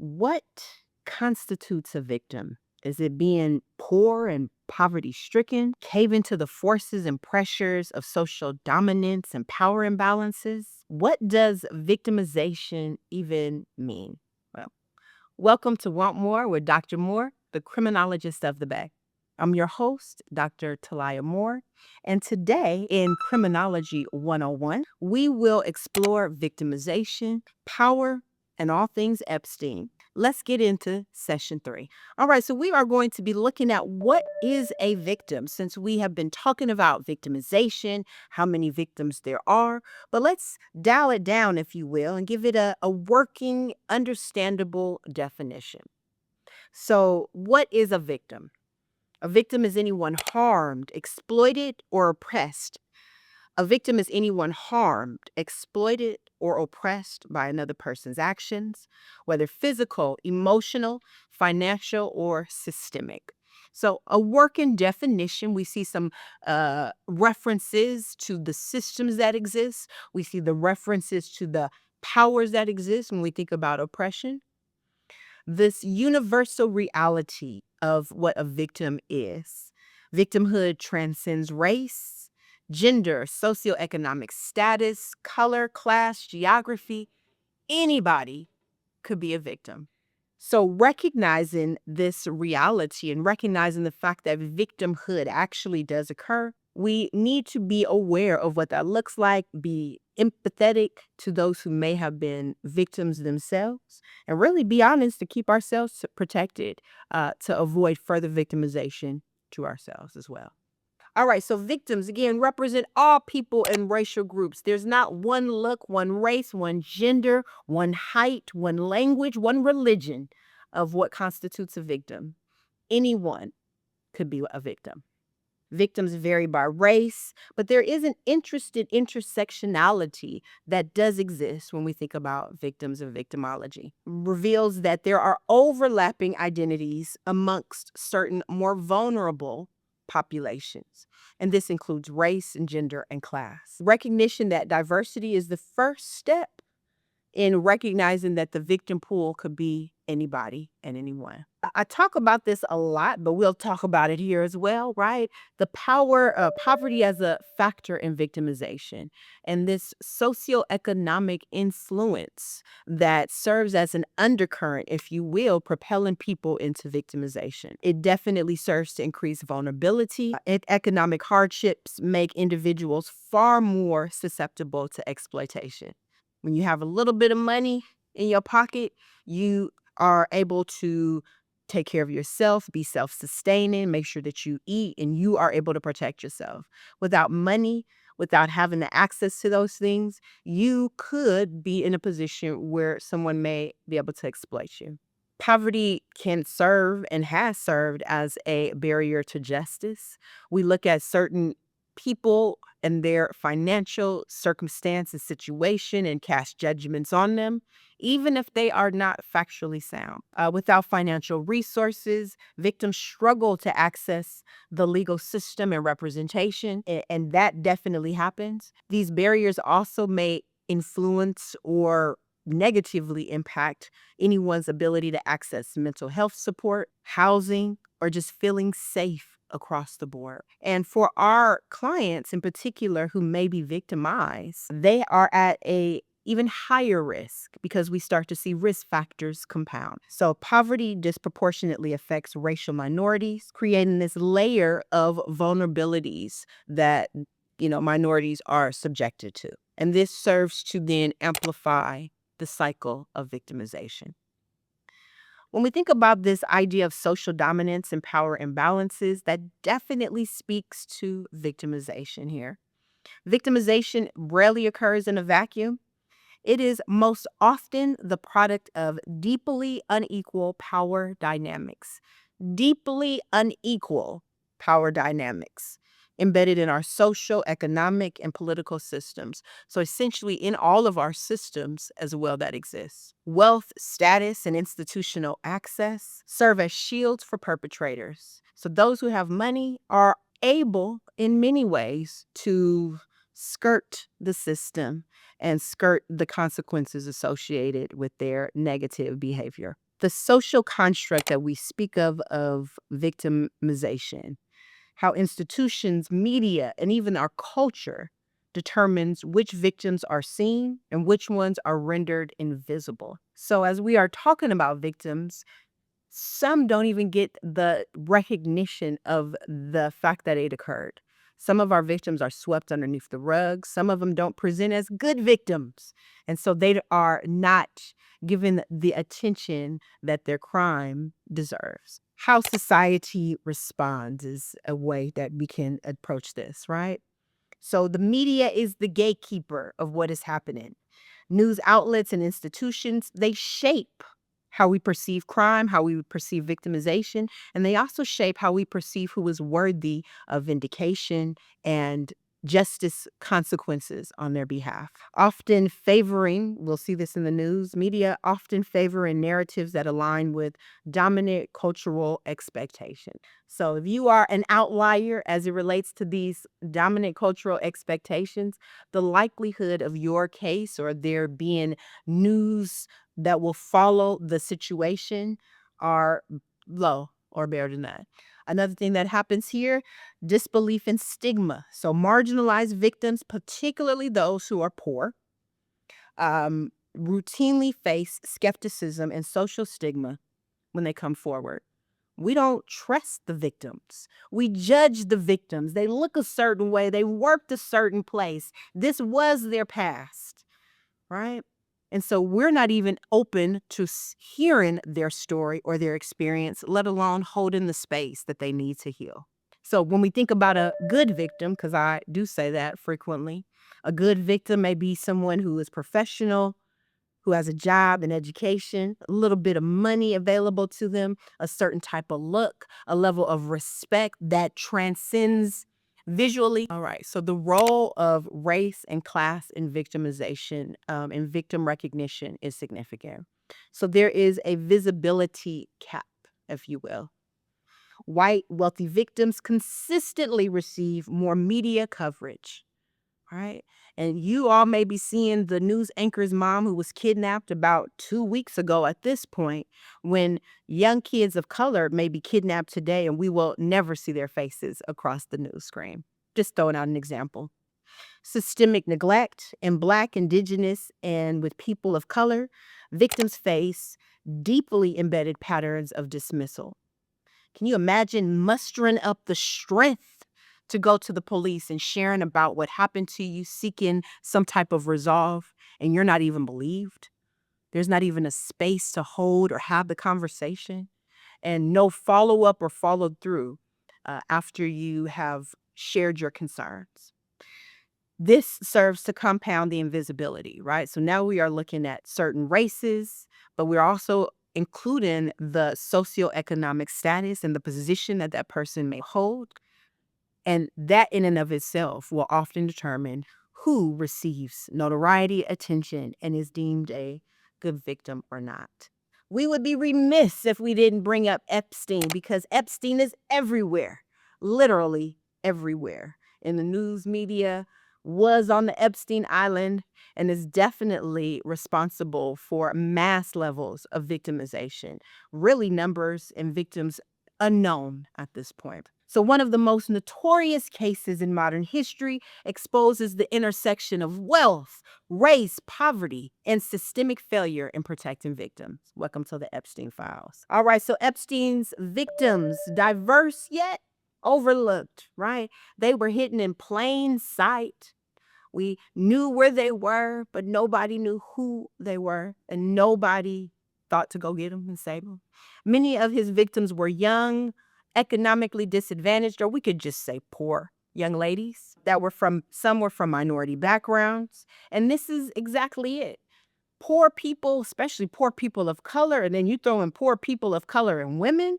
What constitutes a victim? Is it being poor and poverty stricken, caving to the forces and pressures of social dominance and power imbalances? What does victimization even mean? Well, welcome to Want More with Dr. Moore, the criminologist of the Bay. I'm your host, Dr. Talia Moore, and today in Criminology 101, we will explore victimization, power, and all things Epstein. Let's get into session 3. All right, so we are going to be looking at what is a victim since we have been talking about victimization, how many victims there are, but let's dial it down, if you will, and give it a working, understandable definition. So, what is a victim? A victim is anyone harmed, exploited, or oppressed. A victim is anyone harmed, exploited, or oppressed by another person's actions, whether physical, emotional, financial, or systemic. So, a working definition, we see some references to the systems that exist. We see the references to the powers that exist when we think about oppression. This universal reality of what a victim is. Victimhood transcends race, gender, socioeconomic status, color, class, geography. Anybody could be a victim. So, recognizing this reality and recognizing the fact that victimhood actually does occur, we need to be aware of what that looks like, be empathetic to those who may have been victims themselves, and really be honest to keep ourselves protected to avoid further victimization to ourselves as well. All right, so victims, again, represent all people and racial groups. There's not one look, one race, one gender, one height, one language, one religion of what constitutes a victim. Anyone could be a victim. Victims vary by race, but there is an interesting intersectionality that does exist when we think about victims and victimology. Reveals that there are overlapping identities amongst certain more vulnerable populations, and this includes race and gender and class. Recognition that diversity is the first step in recognizing that the victim pool could be anybody and anyone. I talk about this a lot, but we'll talk about it here as well, right? The poverty as a factor in victimization and this socioeconomic influence that serves as an undercurrent, if you will, propelling people into victimization. It definitely serves to increase vulnerability. Economic hardships make individuals far more susceptible to exploitation. When you have a little bit of money in your pocket, you are able to take care of yourself, be self-sustaining, make sure that you eat, and you are able to protect yourself. Without money, without having the access to those things, you could be in a position where someone may be able to exploit you. Poverty can serve and has served as a barrier to justice. We look at certain people and their financial circumstance and situation and cast judgments on them, even if they are not factually sound. Without financial resources, victims struggle to access the legal system and representation, and that definitely happens. These barriers also may influence or negatively impact anyone's ability to access mental health support, housing, or just feeling safe across the board. And for our clients in particular who may be victimized, they are at a even higher risk because we start to see risk factors compound. So poverty disproportionately affects racial minorities, creating this layer of vulnerabilities that minorities are subjected to. And this serves to then amplify the cycle of victimization. When we think about this idea of social dominance and power imbalances, that definitely speaks to victimization here. Victimization rarely occurs in a vacuum. It is most often the product of deeply unequal power dynamics. Deeply unequal power dynamics embedded in our social, economic, and political systems. So essentially in all of our systems as well that exists. Wealth, status, and institutional access serve as shields for perpetrators. So those who have money are able in many ways to skirt the system and skirt the consequences associated with their negative behavior. the social construct that we speak of victimization, how institutions, media, and even our culture determines which victims are seen and which ones are rendered invisible. So, as we are talking about victims, some don't even get the recognition of the fact that it occurred. Some of our victims are swept underneath the rug. Some of them don't present as good victims. And so they are not given the attention that their crime deserves. How society responds is a way that we can approach this, right? So the media is the gatekeeper of what is happening. News outlets and institutions, they shape how we perceive crime, how we perceive victimization, and they also shape how we perceive who is worthy of vindication and justice consequences on their behalf. Often favoring, we'll see this in the news, media often favoring narratives that align with dominant cultural expectations. So if you are an outlier as it relates to these dominant cultural expectations, the likelihood of your case or there being news that will follow the situation are low or better than that. Another thing that happens here, disbelief and stigma. So marginalized victims, particularly those who are poor, routinely face skepticism and social stigma when they come forward. We don't trust the victims. We judge the victims. They look a certain way. They worked a certain place. This was their past, right? And so we're not even open to hearing their story or their experience, let alone holding the space that they need to heal. So when we think about a good victim, because I do say that frequently, a good victim may be someone who is professional, who has a job and education, a little bit of money available to them, a certain type of look, a level of respect that transcends visually. All right, so the role of race and class in victimization and victim recognition is significant. So there is a visibility cap, if you will. White, wealthy victims consistently receive more media coverage, right? And you all may be seeing the news anchor's mom who was kidnapped about 2 weeks ago at this point, when young kids of color may be kidnapped today and we will never see their faces across the news screen. Just throwing out an example. Systemic neglect in Black, Indigenous, and with people of color, victims face deeply embedded patterns of dismissal. Can you imagine mustering up the strength to go to the police and sharing about what happened to you, seeking some type of resolve, and you're not even believed? There's not even a space to hold or have the conversation, and no follow up or followed through after you have shared your concerns. This serves to compound the invisibility, right? So now we are looking at certain races, but we're also including the socioeconomic status and the position that that person may hold. And that in and of itself will often determine who receives notoriety, attention, and is deemed a good victim or not. We would be remiss if we didn't bring up Epstein, because Epstein is everywhere, literally everywhere. In the news media, was on the Epstein Island, and is definitely responsible for mass levels of victimization, really numbers and victims unknown at this point. So one of the most notorious cases in modern history exposes the intersection of wealth, race, poverty, and systemic failure in protecting victims. Welcome to the Epstein files. All right, so Epstein's victims, diverse yet overlooked, right? They were hidden in plain sight. We knew where they were, but nobody knew who they were, and nobody thought to go get them and save them. Many of his victims were young, economically disadvantaged, or we could just say poor young ladies some were from minority backgrounds. And this is exactly it. Poor people, especially poor people of color, and then you throw in poor people of color and women.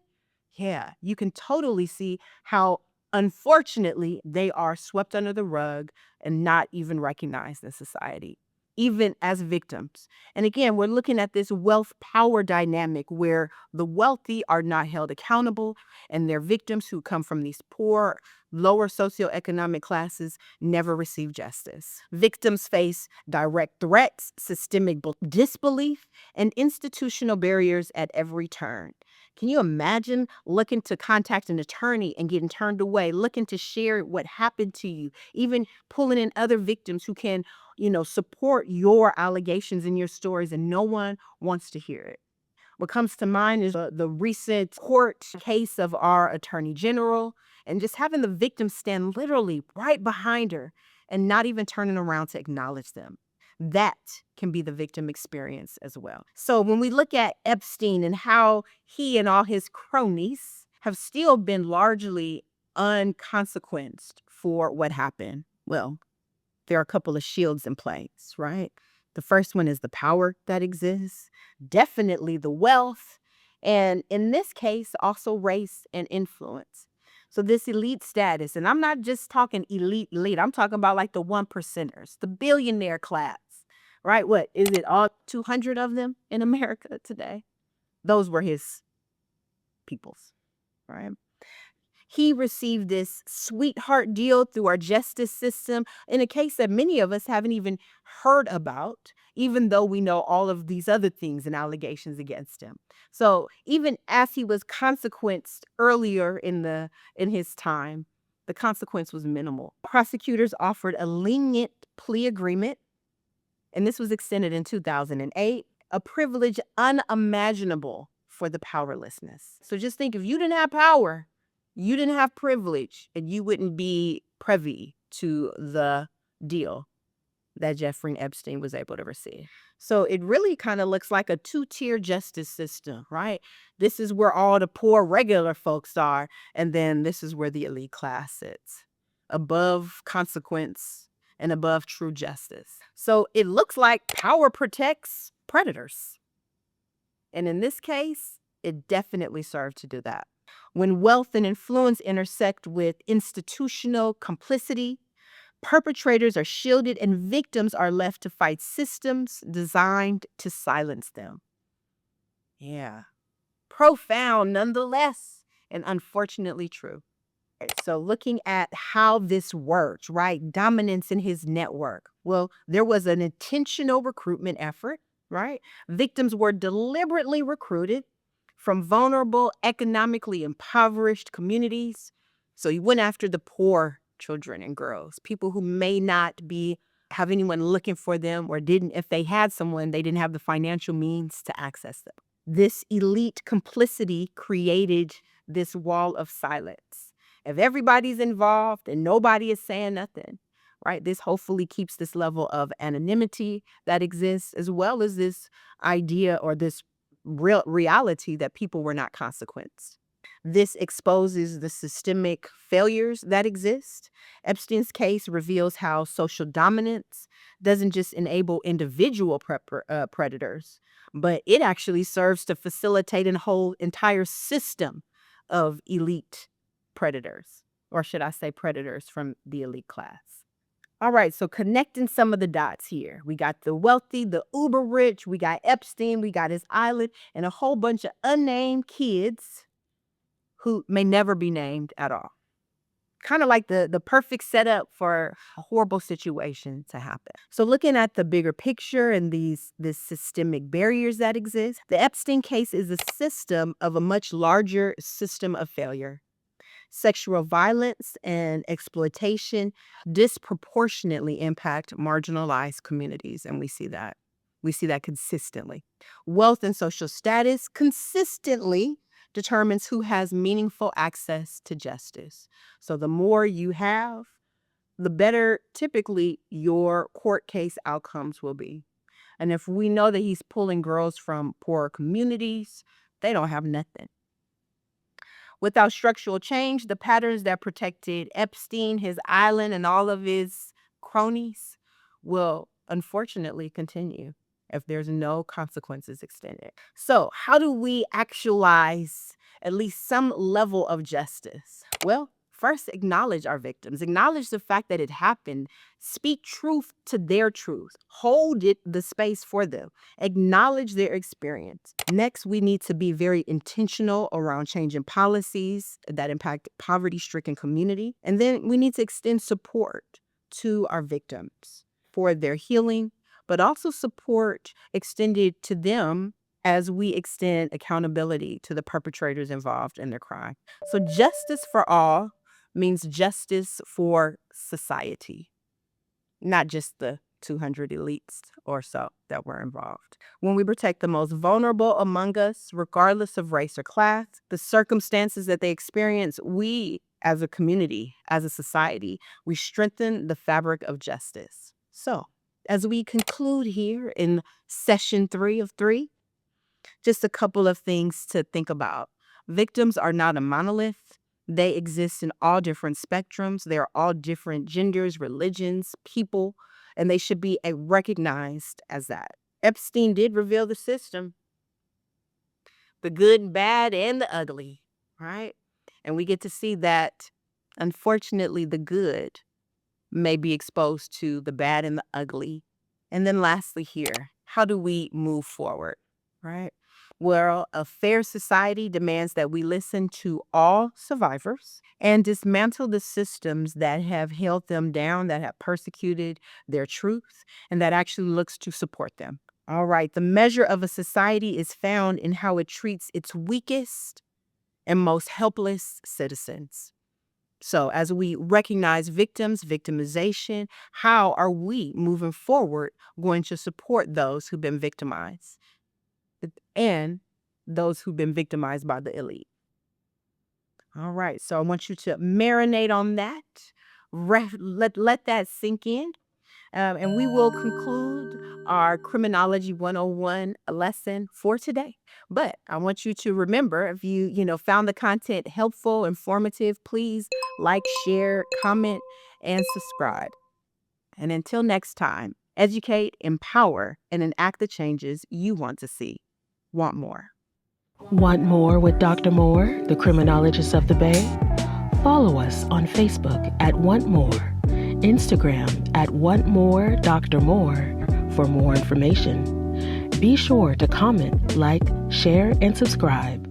Yeah, you can totally see how, unfortunately, they are swept under the rug and not even recognized in society, even as victims. And again, we're looking at this wealth power dynamic where the wealthy are not held accountable, and they're victims who come from these poor Lower socioeconomic classes never receive justice. Victims face direct threats, systemic disbelief, and institutional barriers at every turn. Can you imagine looking to contact an attorney and getting turned away, looking to share what happened to you, even pulling in other victims who can, support your allegations and your stories, and no one wants to hear it? What comes to mind is the recent court case of our attorney general, and just having the victim stand literally right behind her and not even turning around to acknowledge them. That can be the victim experience as well. So when we look at Epstein and how he and all his cronies have still been largely unconsequenced for what happened, well, there are a couple of shields in place, right? The first one is the power that exists, definitely the wealth, and in this case, also race and influence. So this elite status, and I'm not just talking elite, I'm talking about like the one percenters, the billionaire class, right? What is it, all 200 of them in America today? Those were his peoples, right? He received this sweetheart deal through our justice system in a case that many of us haven't even heard about, even though we know all of these other things and allegations against him. So even as he was consequenced earlier in his time, the consequence was minimal. Prosecutors offered a lenient plea agreement, and this was extended in 2008, a privilege unimaginable for the powerlessness. So just think, if you didn't have power, you didn't have privilege, and you wouldn't be privy to the deal that Jeffrey Epstein was able to receive. So it really kind of looks like a two-tier justice system, right? This is where all the poor regular folks are, and then this is where the elite class sits, above consequence and above true justice. So it looks like power protects predators. And in this case, it definitely served to do that. When wealth and influence intersect with institutional complicity, perpetrators are shielded and victims are left to fight systems designed to silence them. Yeah. Profound nonetheless, and unfortunately true. So looking at how this worked, right? Dominance in his network. Well, there was an intentional recruitment effort, right? Victims were deliberately recruited from vulnerable, economically impoverished communities. So he went after the poor children and girls, people who may not have anyone looking for them, or didn't, if they had someone, they didn't have the financial means to access them. This elite complicity created this wall of silence. If everybody's involved and nobody is saying nothing, right, this hopefully keeps this level of anonymity that exists, as well as this idea or this real reality that people were not consequenced. This exposes the systemic failures that exist. Epstein's case reveals how social dominance doesn't just enable individual predators, but it actually serves to facilitate a whole entire system of elite predators, or should I say predators from the elite class. All right, so connecting some of the dots here. We got the wealthy, the uber rich, we got Epstein, we got his island, and a whole bunch of unnamed kids who may never be named at all. Kind of like the perfect setup for a horrible situation to happen. So looking at the bigger picture and these systemic barriers that exist, the Epstein case is a system of a much larger system of failure. Sexual violence and exploitation disproportionately impact marginalized communities, and we see that. We see that consistently. Wealth and social status consistently determines who has meaningful access to justice. So the more you have, the better typically your court case outcomes will be. And if we know that he's pulling girls from poor communities, they don't have nothing. Without structural change, the patterns that protected Epstein, his island, and all of his cronies will unfortunately continue if there's no consequences extended. So how do we actualize at least some level of justice? Well, First, acknowledge our victims. Acknowledge the fact that it happened. Speak truth to their truth. Hold the space for them. Acknowledge their experience. Next, we need to be very intentional around changing policies that impact poverty-stricken community. And then we need to extend support to our victims for their healing, but also support extended to them as we extend accountability to the perpetrators involved in their crime. So justice for all means justice for society, not just the 200 elites or so that were involved. When we protect the most vulnerable among us, regardless of race or class, the circumstances that they experience, we as a community, as a society, we strengthen the fabric of justice. So as we conclude here in session 3 of 3, just a couple of things to think about. Victims are not a monolith. They exist in all different spectrums. They're all different genders, religions, people, and they should be recognized as that. Epstein did reveal the system, the good and bad and the ugly, right? And we get to see that, unfortunately, the good may be exposed to the bad and the ugly. And then lastly here, how do we move forward, right? Well, a fair society demands that we listen to all survivors and dismantle the systems that have held them down, that have persecuted their truth, and that actually looks to support them. All right, the measure of a society is found in how it treats its weakest and most helpless citizens. So as we recognize victims, victimization, how are we moving forward going to support those who've been victimized and those who've been victimized by the elite? All right, so I want you to marinate on that. Let that sink in. And we will conclude our Criminology 101 lesson for today. But I want you to remember, if you found the content helpful, informative, please like, share, comment, and subscribe. And until next time, educate, empower, and enact the changes you want to see. Want more. Want more with Dr. Moore, the criminologist of the Bay? Follow us on Facebook at Want More, Instagram at Want More Dr. Moore for more information. Be sure to comment, like, share, and subscribe.